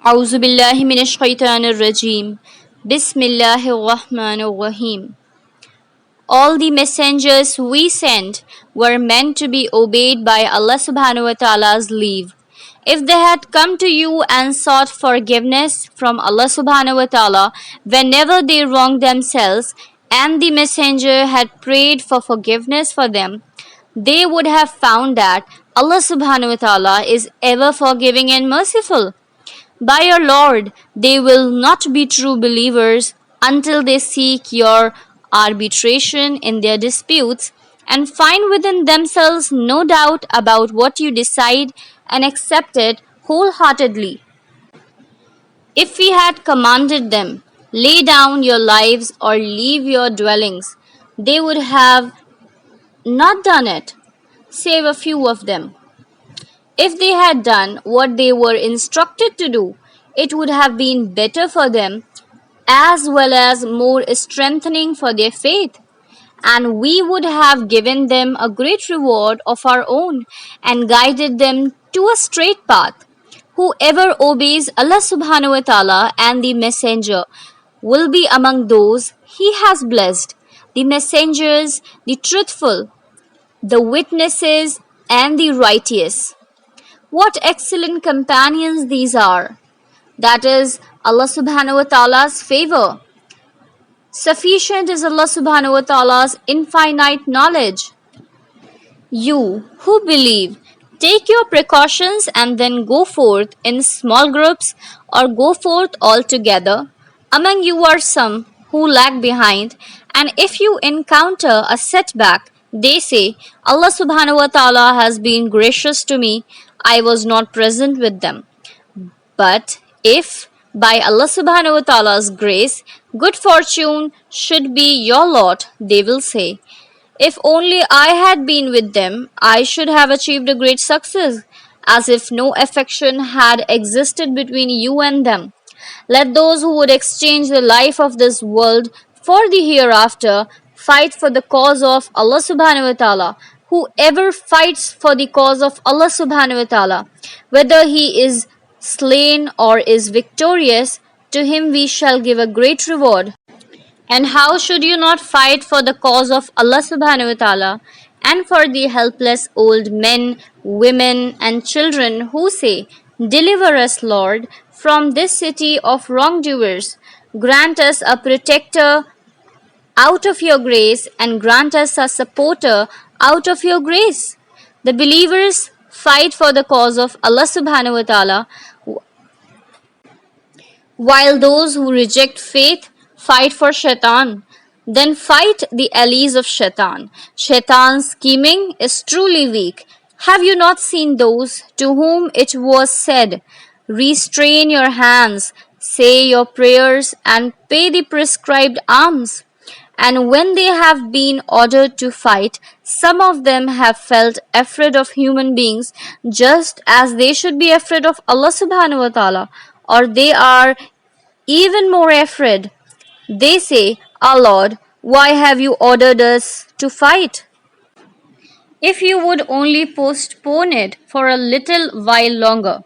أعوذ بالله من الشيطان الرجيم. بسم الله الرحمن الرحيم. All the messengers we sent were meant to be obeyed by Allah subhanahu wa ta'ala's leave. If they had come to you and sought forgiveness from Allah subhanahu wa ta'ala whenever they wronged themselves, and the messenger had prayed for forgiveness for them, they would have found that Allah subhanahu wa ta'ala is ever forgiving and merciful. By your Lord, they will not be true believers until they seek your arbitration in their disputes and find within themselves no doubt about what you decide and accept it wholeheartedly. If we had commanded them, lay down your lives or leave your dwellings, they would have not done it, save a few of them. If they had done what they were instructed to do, it would have been better for them as well as more strengthening for their faith. And we would have given them a great reward of our own and guided them to a straight path. Whoever obeys Allah subhanahu wa ta'ala and the messenger will be among those he has blessed. The messengers, the truthful, the witnesses, and the righteous. What excellent companions these are! That is Allah subhanahu wa ta'ala's favor. Sufficient is Allah subhanahu wa ta'ala's infinite knowledge. You who believe, take your precautions and then go forth in small groups or go forth all together. Among you are some who lag behind, and if you encounter a setback, they say, Allah subhanahu wa ta'ala has been gracious to me, I was not present with them. But if by Allah subhanahu wa ta'ala's grace, good fortune should be your lot, they will say, if only I had been with them, I should have achieved a great success, as if no affection had existed between you and them. Let those who would exchange the life of this world for the hereafter fight for the cause of Allah subhanahu wa ta'ala. Whoever fights for the cause of Allah subhanahu wa ta'ala, whether he is slain or is victorious, to him we shall give a great reward. And how should you not fight for the cause of Allah subhanahu wa ta'ala and for the helpless old men, women, and children who say, deliver us, Lord, from this city of wrongdoers. Grant us a protector out of your grace and grant us a supporter out of your grace. The believers fight for the cause of Allah subhanahu wa ta'ala, while those who reject faith fight for shaitan. Then fight the allies of shaitan. Shaitan's scheming is truly weak. Have you not seen those to whom it was said, restrain your hands, say your prayers, and pay the prescribed alms? And when they have been ordered to fight, some of them have felt afraid of human beings just as they should be afraid of Allah subhanahu wa ta'ala, or they are even more afraid. They say, our Lord, why have you ordered us to fight? If you would only postpone it for a little while longer.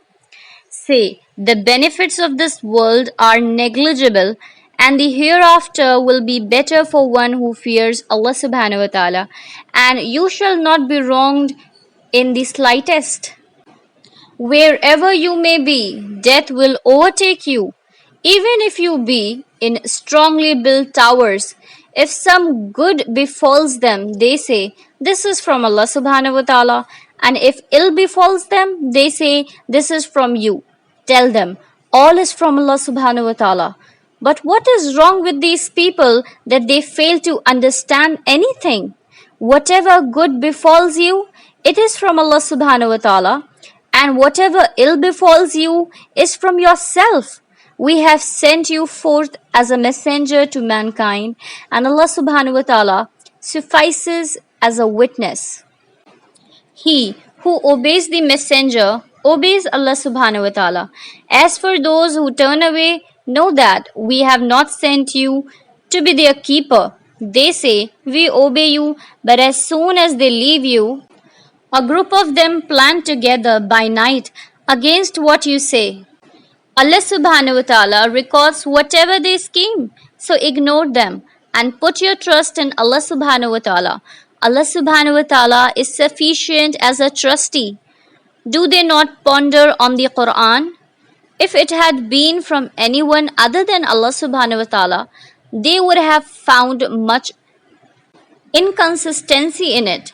Say, the benefits of this world are negligible and the hereafter will be better for one who fears Allah subhanahu wa ta'ala, and you shall not be wronged in the slightest. Wherever you may be, death will overtake you, even if you be in strongly built towers. If some good befalls them, they say, this is from Allah subhanahu wa ta'ala, and if ill befalls them, they say, this is from you. Tell them, all is from Allah subhanahu wa ta'ala. But what is wrong with these people that they fail to understand anything? Whatever good befalls you, it is from Allah subhanahu wa ta'ala, and whatever ill befalls you is from yourself. We have sent you forth as a messenger to mankind, and Allah subhanahu wa ta'ala suffices as a witness. He who obeys the messenger obeys Allah subhanahu wa ta'ala. As for those who turn away, know that we have not sent you to be their keeper. They say, we obey you, but as soon as they leave you, a group of them plan together by night against what you say. Allah subhanahu wa ta'ala records whatever they scheme. So ignore them and put your trust in Allah subhanahu wa ta'ala. Allah subhanahu wa ta'ala is sufficient as a trustee. Do they not ponder on the Quran? If it had been from anyone other than Allah subhanahu wa ta'ala, they would have found much inconsistency in it.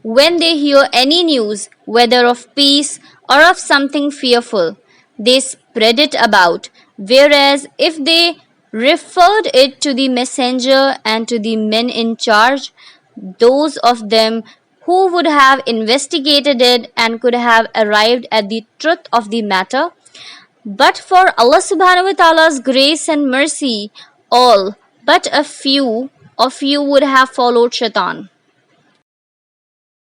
When they hear any news, whether of peace or of something fearful, they spread it about, whereas if they referred it to the messenger and to the men in charge, those of them who would have investigated it and could have arrived at the truth of the matter, but for Allah subhanahu wa ta'ala's grace and mercy, all but a few of you would have followed Shaitan.